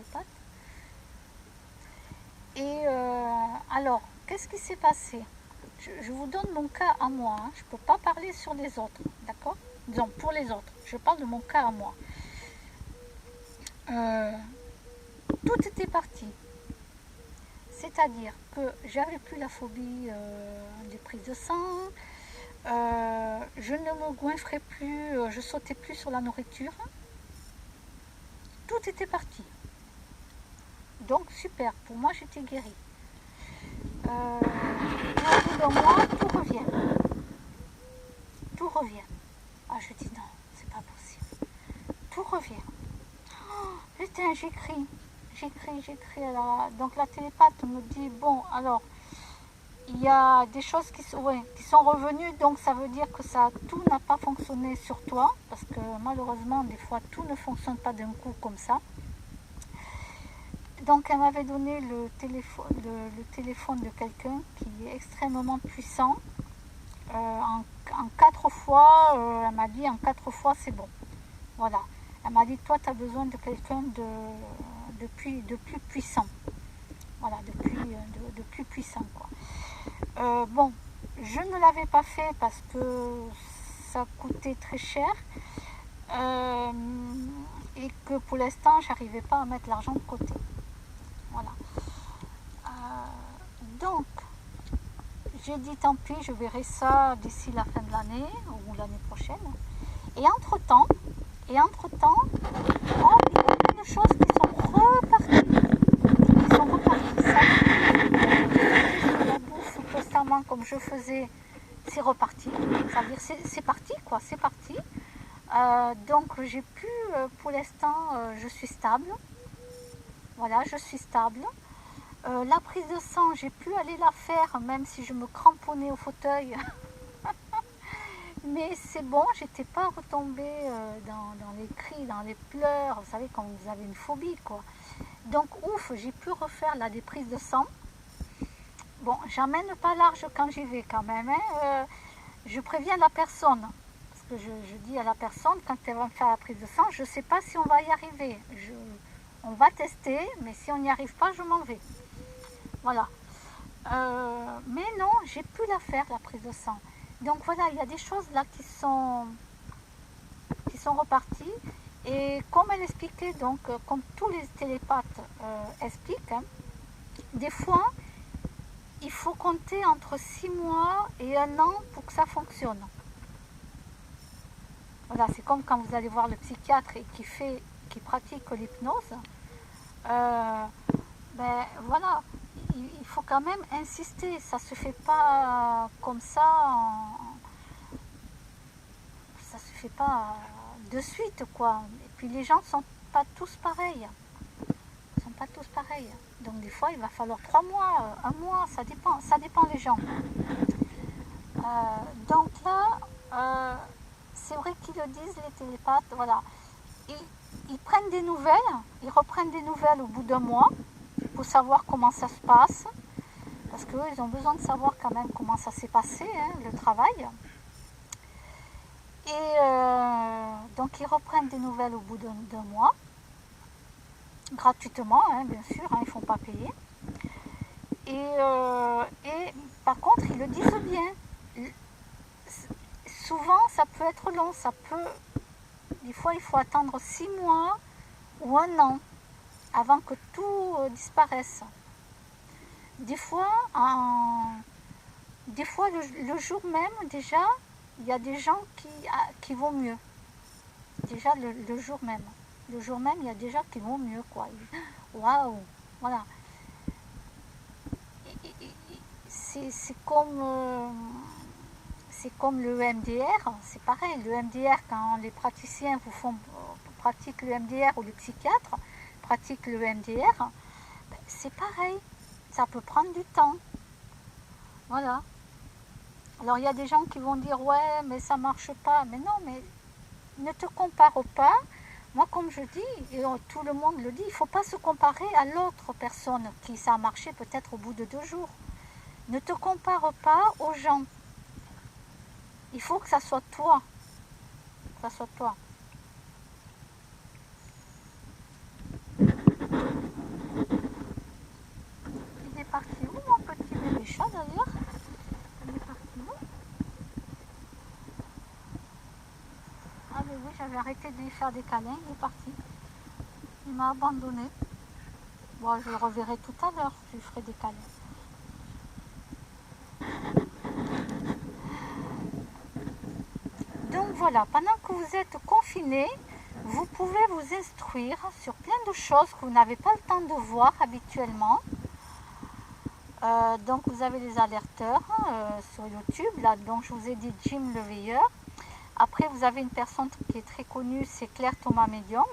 télépathe. Et alors, qu'est-ce qui s'est passé? Je vous donne mon cas à moi, hein. Je ne peux pas parler sur les autres, d'accord? Disons, pour les autres, je parle de mon cas à moi. Tout était parti. C'est-à-dire que j'avais plus la phobie des prises de sang, je ne me goinfrais plus, je sautais plus sur la nourriture. Tout était parti. Donc super, pour moi j'étais guérie. Et au bout d'un mois, tout revient. Tout revient. Ah, je dis non, c'est pas possible. Tout revient. Oh, putain, j'écris. Donc la télépathe me dit, bon, alors, il y a des choses qui sont revenues, donc ça veut dire que tout n'a pas fonctionné sur toi, parce que malheureusement, des fois, tout ne fonctionne pas d'un coup comme ça. Donc elle m'avait donné le téléphone de quelqu'un qui est extrêmement puissant. En 4 fois, elle m'a dit en 4 fois c'est bon. Voilà. Elle m'a dit toi tu as besoin de quelqu'un de plus puissant. Voilà, de plus puissant quoi. Bon, je ne l'avais pas fait parce que ça coûtait très cher. Et que pour l'instant j'arrivais pas à mettre l'argent de côté. Voilà. Donc, j'ai dit tant pis, je verrai ça d'ici la fin de l'année ou l'année prochaine. Et entre-temps, il y a plein de choses qui sont reparties. Ça, la bouffe constamment comme je faisais, c'est reparti. Ça veut dire c'est parti quoi, c'est parti. Donc j'ai pu, pour l'instant, je suis stable. Voilà, je suis stable. La prise de sang, j'ai pu aller la faire, même si je me cramponnais au fauteuil. Mais c'est bon, j'étais pas retombée dans les cris, dans les pleurs. Vous savez, quand vous avez une phobie, quoi. Donc, ouf, j'ai pu refaire là des prises de sang. Bon, j'emmène pas large quand j'y vais quand même. Hein. Je préviens la personne. Parce que je dis à la personne, quand elle va me faire la prise de sang, je sais pas si on va y arriver. On va tester, mais si on n'y arrive pas, je m'en vais. Voilà. Mais non, j'ai pu la faire, la prise de sang. Donc voilà, il y a des choses là qui sont reparties. Et comme elle expliquait, donc comme tous les télépathes expliquent, hein, des fois, il faut compter entre 6 mois et 1 an pour que ça fonctionne. Voilà, c'est comme quand vous allez voir le psychiatre et qui pratique l'hypnose. Ben voilà, il faut quand même insister, ça se fait pas comme ça, ça se fait pas de suite quoi. Et puis les gens sont pas tous pareils, Donc des fois il va falloir 3 mois, 1 mois, ça dépend des gens. Donc là, c'est vrai qu'ils le disent les télépathes, voilà. Ils prennent des nouvelles, ils reprennent des nouvelles au bout d'1 mois pour savoir comment ça se passe, parce qu'eux ils ont besoin de savoir quand même comment ça s'est passé, hein, le travail. Et donc ils reprennent des nouvelles au bout d'1 mois, gratuitement, hein, bien sûr, hein, ils ne font pas payer. Et par contre ils le disent bien. Souvent ça peut être long, des fois il faut attendre 6 mois ou 1 an avant que tout disparaisse. Des fois, le jour même, déjà, il y a des gens qui vont mieux. Déjà, le jour même. Le jour même, il y a des gens qui vont mieux, quoi. Waouh! Voilà. C'est comme le EMDR, c'est pareil. Le EMDR, quand les praticiens pratiquent le EMDR ou les psychiatres pratiquent le EMDR, c'est pareil. Ça peut prendre du temps. Voilà. Alors il y a des gens qui vont dire ouais mais ça marche pas. Mais non, mais ne te compare pas. Moi comme je dis, et tout le monde le dit, il ne faut pas se comparer à l'autre personne qui ça a marché peut-être au bout de 2 jours. Ne te compare pas aux gens. Il faut que ça soit toi. Que ça soit toi. arrêté de lui faire des câlins, il est parti. Il m'a abandonné. Bon, je le reverrai tout à l'heure, je lui ferai des câlins. Donc voilà, pendant que vous êtes confinés, vous pouvez vous instruire sur plein de choses que vous n'avez pas le temps de voir habituellement. Donc vous avez les alerteurs sur YouTube, là, donc je vous ai dit Jim le veilleur. Après vous avez une personne qui est très connue, c'est Claire Thomas Medium.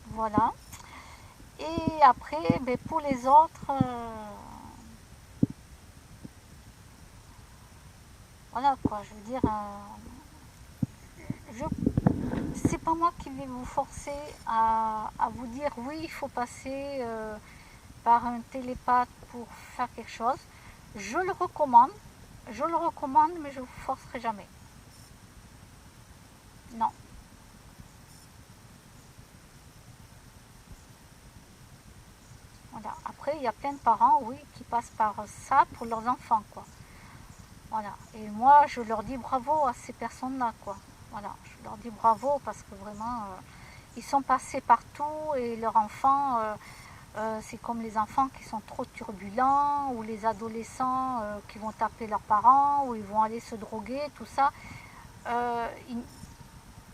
Voilà. Et après, ben, pour les autres, voilà quoi, je veux dire, c'est pas moi qui vais vous forcer à vous dire oui, il faut passer par un télépathe pour faire quelque chose. Je le recommande, mais je ne vous forcerai jamais. Non. Voilà. Après, il y a plein de parents, oui, qui passent par ça pour leurs enfants, quoi. Voilà. Et moi, je leur dis bravo à ces personnes-là, quoi. Voilà. Je leur dis bravo parce que vraiment, ils sont passés partout et leurs enfants, c'est comme les enfants qui sont trop turbulents ou les adolescents qui vont taper leurs parents ou ils vont aller se droguer, tout ça.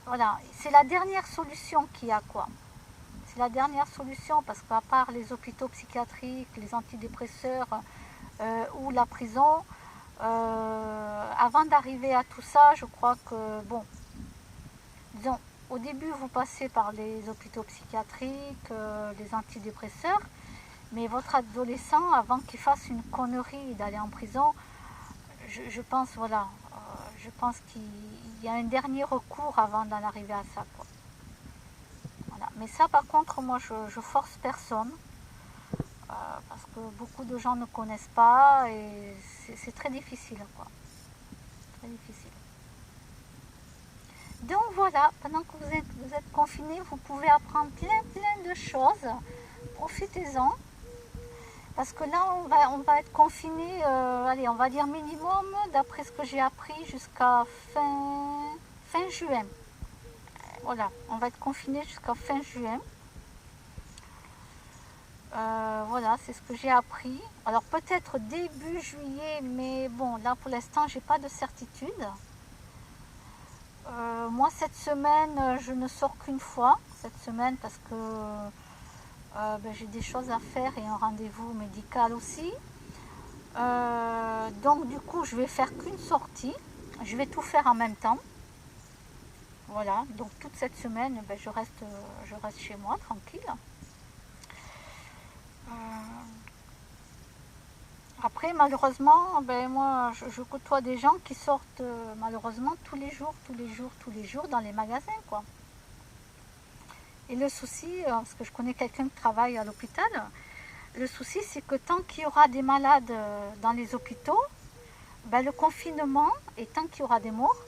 Voilà. C'est la dernière solution qu'il y a, quoi. C'est la dernière solution parce qu'à part les hôpitaux psychiatriques, les antidépresseurs ou la prison, avant d'arriver à tout ça, je crois que, bon, disons, au début vous passez par les hôpitaux psychiatriques, les antidépresseurs, mais votre adolescent, avant qu'il fasse une connerie d'aller en prison, je pense, voilà, je pense qu'il y a un dernier recours avant d'en arriver à ça, quoi. Voilà. Mais ça, par contre, moi, je force personne. Parce que beaucoup de gens ne connaissent pas et c'est très difficile, quoi. Très difficile. Donc voilà, pendant que vous êtes confinés, vous pouvez apprendre plein de choses. Profitez-en. Parce que là, on va être confinés, allez, on va dire minimum, d'après ce que j'ai appris, jusqu'à fin juin. Voilà, on va être confinés jusqu'à fin juin. Voilà, c'est ce que j'ai appris. Alors peut-être début juillet, mais bon, là pour l'instant, j'ai pas de certitude. Moi, cette semaine, je ne sors qu'une fois, cette semaine, parce que ben, j'ai des choses à faire et un rendez-vous médical aussi. Donc du coup, je vais faire qu'une sortie. Je vais tout faire en même temps. Voilà, donc toute cette semaine, ben, je reste chez moi, tranquille. Après, malheureusement, ben moi, je côtoie des gens qui sortent malheureusement tous les jours dans les magasins, quoi. Et le souci, parce que je connais quelqu'un qui travaille à l'hôpital, le souci, c'est que tant qu'il y aura des malades dans les hôpitaux, ben, le confinement, et tant qu'il y aura des morts,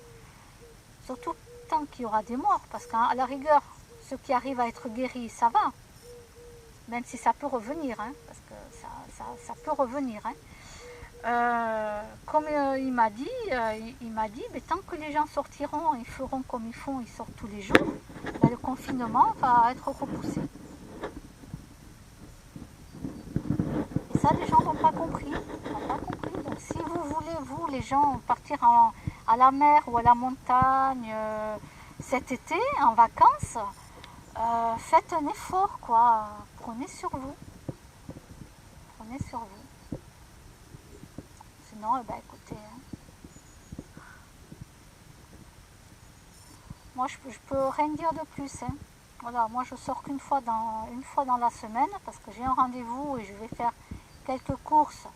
surtout tant qu'il y aura des morts, parce qu'à la rigueur, ceux qui arrivent à être guéris, ça va, même si ça peut revenir, hein, parce que ça peut revenir. Hein. Comme il m'a dit, mais tant que les gens sortiront et feront comme ils font, ils sortent tous les jours, ben, le confinement va être repoussé. Et ça, les gens n'ont pas compris. Donc, si vous voulez, vous, les gens, partir à la mer ou à la montagne cet été, en vacances, faites un effort, quoi. Prenez sur vous. Sinon, eh ben, écoutez, hein. Moi, je peux rien dire de plus. Hein. Voilà, moi, je sors qu'une fois une fois dans la semaine parce que j'ai un rendez-vous et je vais faire quelques courses.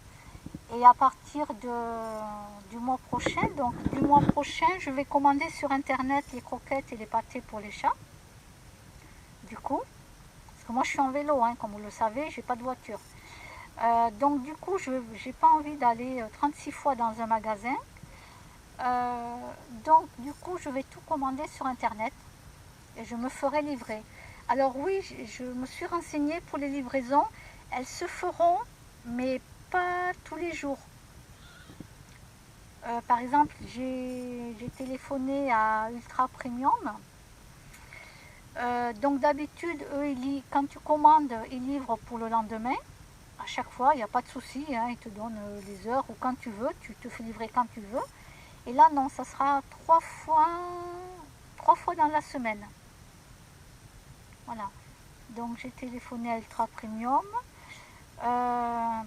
Et à partir du mois prochain, je vais commander sur internet les croquettes et les pâtés pour les chats. Du coup, parce que moi, je suis en vélo, hein, comme vous le savez, j'ai pas de voiture. Donc du coup, je n'ai pas envie d'aller 36 fois dans un magasin. Donc du coup, je vais tout commander sur internet et je me ferai livrer. Alors oui, je me suis renseignée pour les livraisons. Elles se feront, mais pas tous les jours. Par exemple, j'ai téléphoné à Ultra Premium. Donc d'habitude, eux, quand tu commandes, ils livrent pour le lendemain. À chaque fois, il n'y a pas de souci, hein, ils te donnent les heures ou quand tu veux, tu te fais livrer quand tu veux. Et là, non, ça sera trois fois dans la semaine. Voilà. Donc j'ai téléphoné à Ultra Premium.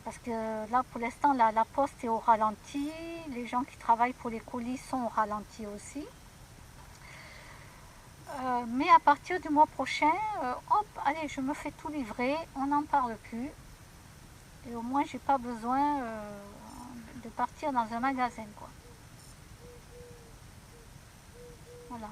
Parce que là, pour l'instant, la poste est au ralenti. Les gens qui travaillent pour les colis sont au ralenti aussi. Mais à partir du mois prochain, hop, allez, je me fais tout livrer, on n'en parle plus. Et au moins, j'ai pas besoin de partir dans un magasin, quoi. Voilà.